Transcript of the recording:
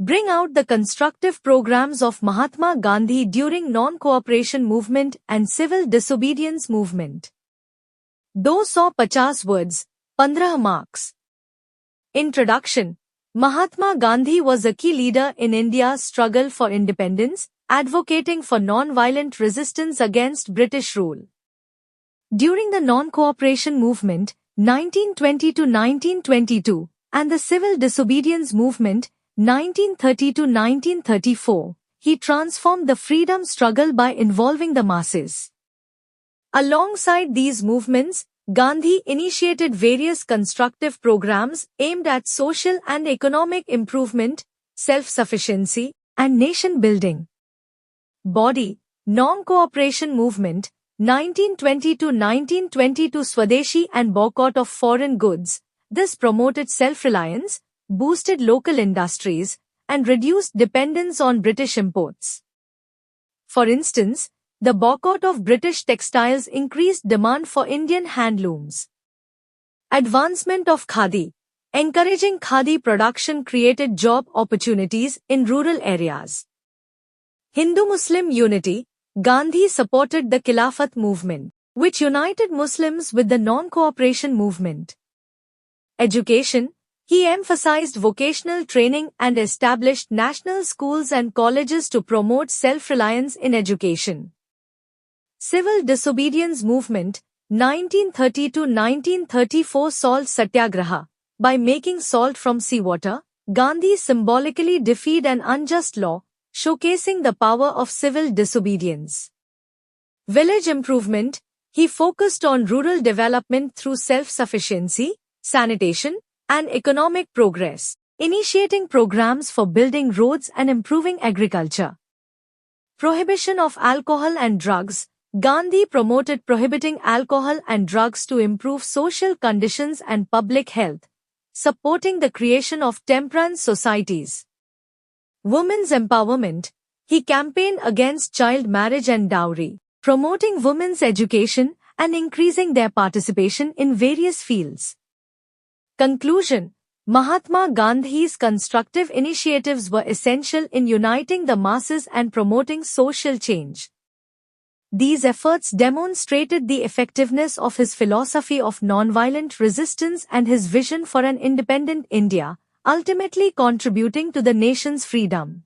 Bring out the constructive programs of Mahatma Gandhi during non-cooperation movement and civil disobedience movement. 250 words, 15 marks. Introduction. Mahatma Gandhi was a key leader in India's struggle for independence, advocating for non-violent resistance against British rule. During the non-cooperation movement, 1920 to 1922, and the civil disobedience movement, 1930 to 1934, he transformed the freedom struggle by involving the masses. Alongside these movements, Gandhi initiated various constructive programs aimed at social and economic improvement, self-sufficiency, and nation-building. Body, Non-Cooperation Movement, 1920 to 1922 Swadeshi and boycott of foreign goods. This promoted self-reliance, boosted local industries, and reduced dependence on British imports. For instance, the boycott of British textiles increased demand for Indian handlooms. Advancement of Khadi. Encouraging Khadi production created job opportunities in rural areas. Hindu-Muslim unity. Gandhi supported the Khilafat movement, which united Muslims with the non-cooperation movement. Education. He emphasized vocational training and established national schools and colleges to promote self-reliance in education. Civil disobedience movement, 1930 to 1934 Salt Satyagraha. By making salt from seawater, Gandhi symbolically defied an unjust law, showcasing the power of civil disobedience. Village improvement. He focused on rural development through self-sufficiency, sanitation, and economic progress, initiating programs for building roads and improving agriculture. Prohibition of alcohol and drugs. Gandhi promoted prohibiting alcohol and drugs to improve social conditions and public health, supporting the creation of temperance societies. Women's empowerment. He campaigned against child marriage and dowry, promoting women's education and increasing their participation in various fields. Conclusion. Mahatma Gandhi's constructive initiatives were essential in uniting the masses and promoting social change. These efforts demonstrated the effectiveness of his philosophy of nonviolent resistance and his vision for an independent India, ultimately contributing to the nation's freedom.